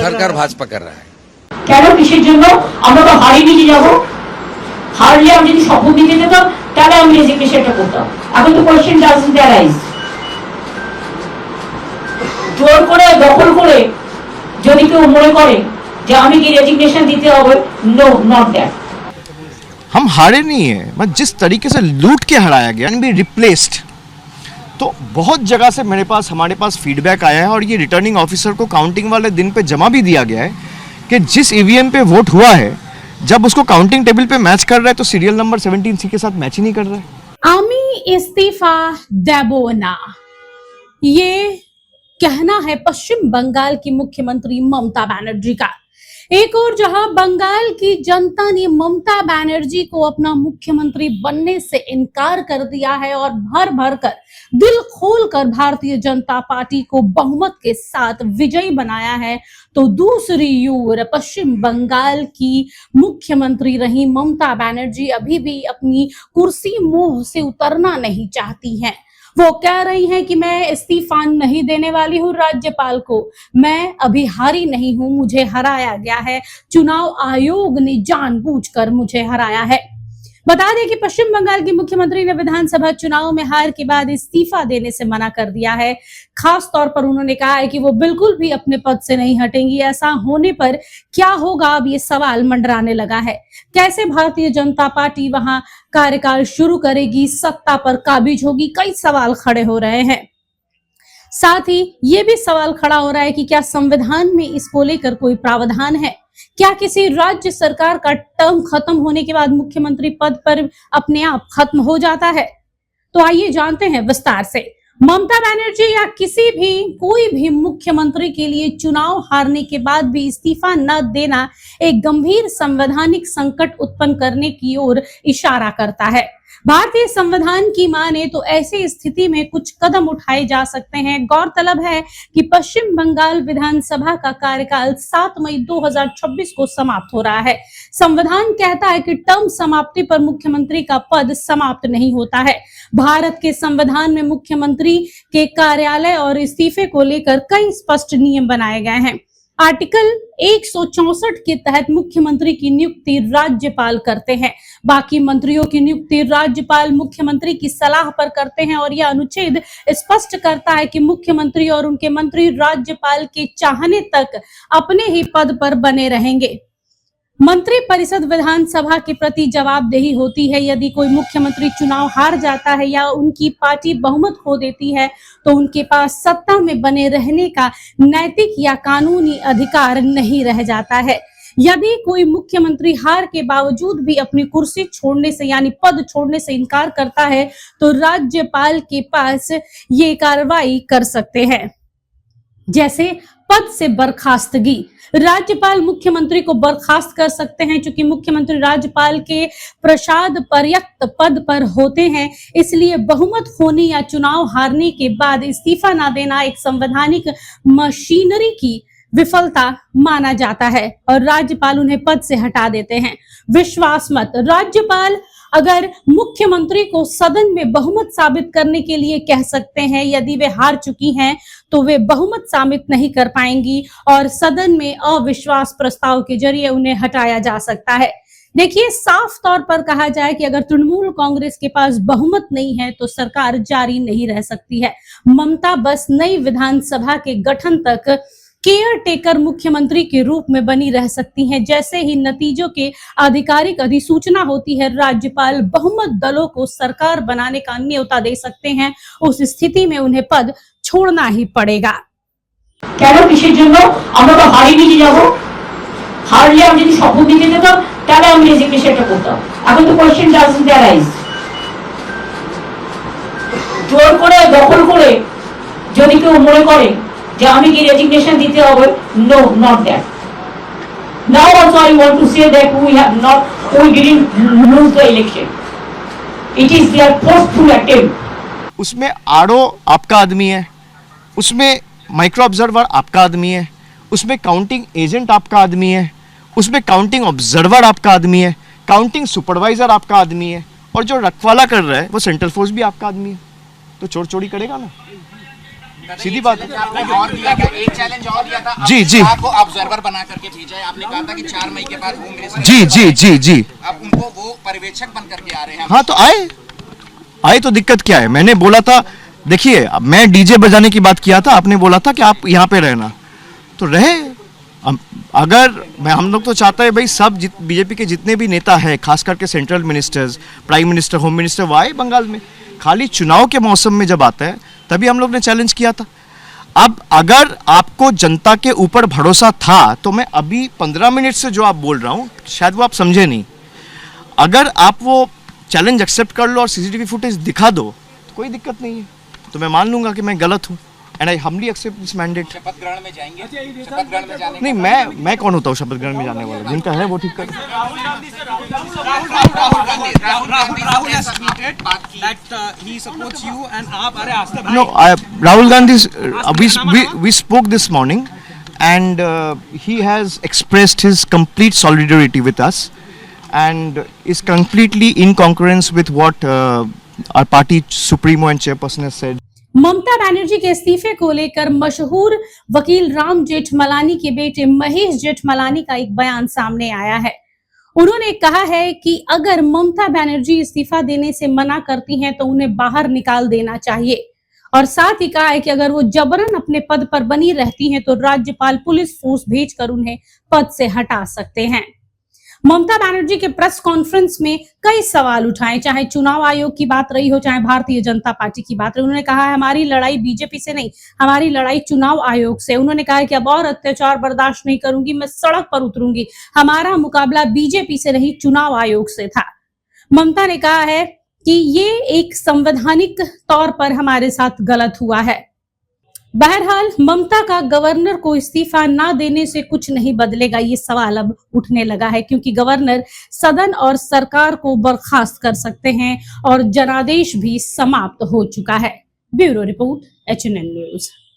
सरकार भाजपा कर रहा है। কেন কিসের জন্য? আমরা তো হারিয়ে নিয়ে যাব। হারলে আমি যদি শপথ দিতে যেতাম তাহলে আমি রেজিগনেশনটা করতাম। এখন তো কোয়েশ্চেন ডাজন্ট অ্যারাইজ। জোর করে দখল করে যদি কেউ মনে করে যে আমি কি রেজিগনেশন দিতে হবে, নো, নট দ্যাট। हम हारे नहीं है, मतलब जिस तरीके से लूट के हराया गया एंड बी रिप्लेस्ड, तो बहुत जगह से हमारे पास फीडबैक आया है और ये रिटर्निंग ऑफिसर को काउंटिंग वाले दिन पे जमा भी दिया गया है कि जिस ईवीएम पे वोट हुआ है जब उसको काउंटिंग टेबल पे मैच कर रहा है तो सीरियल नंबर 17C के साथ मैच ही नहीं कर रहा है। আমি इस्तीफा देबो ना, ये कहना है पश्चिम बंगाल की मुख्यमंत्री ममता बनर्जी का। एक और जहां बंगाल की जनता ने ममता बनर्जी को अपना मुख्यमंत्री बनने से इनकार कर दिया है और भर भर कर दिल खोलकर भारतीय जनता पार्टी को बहुमत के साथ विजयी बनाया है, तो दूसरी ओर पश्चिम बंगाल की मुख्यमंत्री रही ममता बनर्जी अभी भी अपनी कुर्सी मुंह से उतरना नहीं चाहती हैं। वो कह रही हैं कि मैं इस्तीफा नहीं देने वाली हूं राज्यपाल को, मैं अभी हारी नहीं हूं, मुझे हराया गया है, चुनाव आयोग ने जानबूझकर मुझे हराया है। बता दें कि पश्चिम बंगाल की मुख्यमंत्री ने विधानसभा चुनाव में हार के बाद इस्तीफा देने से मना कर दिया है। खास तौर पर उन्होंने कहा है कि वो बिल्कुल भी अपने पद से नहीं हटेंगी। ऐसा होने पर क्या होगा, अब ये सवाल मंडराने लगा है। कैसे भारतीय जनता पार्टी वहां कार्यकाल शुरू करेगी, सत्ता पर काबिज होगी, कई सवाल खड़े हो रहे हैं। साथ ही ये भी सवाल खड़ा हो रहा है कि क्या संविधान में इसको लेकर कोई प्रावधान है, क्या किसी राज्य सरकार का टर्म खत्म होने के बाद मुख्यमंत्री पद पर अपने आप खत्म हो जाता है। तो आइए जानते हैं विस्तार से। ममता बनर्जी या कोई भी मुख्यमंत्री के लिए चुनाव हारने के बाद भी इस्तीफा न देना एक गंभीर संवैधानिक संकट उत्पन्न करने की ओर इशारा करता है। भारतीय संविधान की माने तो ऐसी स्थिति में कुछ कदम उठाए जा सकते हैं। गौरतलब है कि पश्चिम बंगाल विधानसभा का कार्यकाल 7 मई 2026 को समाप्त हो रहा है। संविधान कहता है कि टर्म समाप्ति पर मुख्यमंत्री का पद समाप्त नहीं होता है। भारत के संविधान में मुख्यमंत्री के कार्यालय और इस्तीफे को लेकर कई स्पष्ट नियम बनाए गए हैं। आर्टिकल 164 के तहत मुख्यमंत्री की नियुक्ति राज्यपाल करते हैं, बाकी मंत्रियों की नियुक्ति राज्यपाल मुख्यमंत्री की सलाह पर करते हैं और यह अनुच्छेद स्पष्ट करता है कि मुख्यमंत्री और उनके मंत्री राज्यपाल के चाहने तक अपने ही पद पर बने रहेंगे। मंत्री परिषद विधानसभा के प्रति जवाबदेही होती है। यदि कोई मुख्यमंत्री चुनाव हार जाता है या उनकी पार्टी बहुमत खो देती है तो उनके पास सत्ता में बने रहने का नैतिक या कानूनी अधिकार नहीं रह जाता है। यदि कोई मुख्यमंत्री हार के बावजूद भी अपनी कुर्सी छोड़ने से यानी पद छोड़ने से इनकार करता है तो राज्यपाल के पास ये कार्रवाई कर सकते हैं, जैसे पद से बर्खास्तगी। राज्यपाल मुख्यमंत्री को बर्खास्त कर सकते हैं। चूंकि मुख्यमंत्री राज्यपाल के प्रसाद पर्यक्त पद पर होते हैं, इसलिए बहुमत खोने या चुनाव हारने के बाद इस्तीफा न देना एक संवैधानिक मशीनरी की विफलता माना जाता है और राज्यपाल उन्हें पद से हटा देते हैं। विश्वास मत। राज्यपाल अगर मुख्यमंत्री को सदन में बहुमत साबित करने के लिए कह सकते हैं, यदि वे हार चुकी हैं तो वे बहुमत साबित नहीं कर पाएंगी और सदन में अविश्वास प्रस्ताव के जरिए उन्हें हटाया जा सकता है। देखिए, साफ तौर पर कहा जाए कि अगर तृणमूल कांग्रेस के पास बहुमत नहीं है तो सरकार जारी नहीं रह सकती है। ममता बस नई विधानसभा के गठन तक केयर टेकर मुख्यमंत्री के रूप में बनी रह सकती हैं। जैसे ही नतीजों के आधिकारिक अधिसूचना होती है, राज्यपाल बहुमत दलों को सरकार बनाने का न्योता दे सकते हैं। उस स्थिति में उन्हें पद छोड़ना ही पड़ेगा। কেন কিসের জন্য? আমরা তো হারিয়ে নিয়ে যাব। হারলে আমি যদি শপথ দিতে যেতাম তাহলে আমি রেজিগনেশনটা করতাম। এখন তো কোয়েশ্চেন ডাজন্ট অ্যারাইজ। জোর করে দখল করে যদি কেউ মনে করে যে আমি কি রেজিগনেশন দিতে হবে, no, not that. Now also I want to say that we didn't lose the election. It is their forceful attempt. उसमें आरओ आपका आदमी है, उसमें माइक्रो ऑब्जर्वर आपका आदमी है, उसमें काउंटिंग एजेंट आपका आदमी है, उसमें काउंटिंग ऑब्जर्वर आपका आदमी है, काउंटिंग सुपरवाइजर आपका आदमी है और जो रखवाला कर रहा है वो सेंट्रल फोर्स भी आपका आदमी है। तो चोर चोरी करेगा ना। सीधी बात है। और दिया था, एक चैलेंज और दिया था, जी, जी। आपको ऑब्जर्वर बना करके भेजा है। आपने कहा था कि 4 मई के बाद होम मिनिस्टर, जी जी जी जी अब उनको वो पर्यवेक्षक बन करके आ रहे हैं। हाँ तो आए तो दिक्कत क्या है? मैंने बोला था, देखिए अब मैं डीजे बजाने की बात किया था, आपने बोला था कि आप यहाँ पे रहना, तो रहे। अगर हम लोग तो चाहते हैं भाई सब बीजेपी के जितने भी नेता हैं, खास करके central ministers, prime minister, home minister, वो आए बंगाल में। खाली चुनाव के मौसम में जब आता है तभी हम लोग ने चैलेंज किया था। अब अगर आपको जनता के ऊपर भरोसा था तो मैं अभी 15 मिनट से जो आप बोल रहा हूँ शायद वो आप समझे नहीं। अगर आप वो चैलेंज एक्सेप्ट कर लो और सीसीटीवी फुटेज दिखा दो तो कोई दिक्कत नहीं है, तो मैं मान लूंगा कि मैं गलत हूँ and I humbly accept this mandate. शपथ ग्रहण में जाएंगे, शपथ ग्रहण में जाने नहीं, मैं कौन होता हूँ शपथ ग्रहण में जाने वाला? जिनका है वो ठीक कर। Rahul has tweeted that he supports you and आप अरे आस्था भाई। No, Rahul Gandhi, we spoke this morning, and he has expressed his complete solidarity with us, and is completely in concurrence with what our party supremo and chairperson has said. Mamata Banerjee के इस्तीफे को लेकर मशहूर वकील राम जेठमलानी के बेटे महेश जेठमलानी का एक बयान सामने आया है। उन्होंने कहा है कि अगर ममता बनर्जी इस्तीफा देने से मना करती हैं तो उन्हें बाहर निकाल देना चाहिए, और साथ ही कहा है कि अगर वो जबरन अपने पद पर बनी रहती हैं तो राज्यपाल पुलिस फोर्स भेजकर उन्हें पद से हटा सकते हैं। ममता बनर्जी के प्रेस कॉन्फ्रेंस में कई सवाल उठाए, चाहे चुनाव आयोग की बात रही हो, चाहे भारतीय जनता पार्टी की बात रही। उन्होंने कहा है हमारी लड़ाई बीजेपी से नहीं, हमारी लड़ाई चुनाव आयोग से। उन्होंने कहा है कि अब और अत्याचार बर्दाश्त नहीं करूंगी, मैं सड़क पर उतरूंगी, हमारा मुकाबला बीजेपी से नहीं चुनाव आयोग से था। ममता ने कहा है कि ये एक संवैधानिक तौर पर हमारे साथ गलत हुआ है। बहरहाल ममता का गवर्नर को इस्तीफा ना देने से कुछ नहीं बदलेगा, ये सवाल अब उठने लगा है, क्योंकि गवर्नर सदन और सरकार को बर्खास्त कर सकते हैं और जनादेश भी समाप्त हो चुका है। Bureau report, HNN news.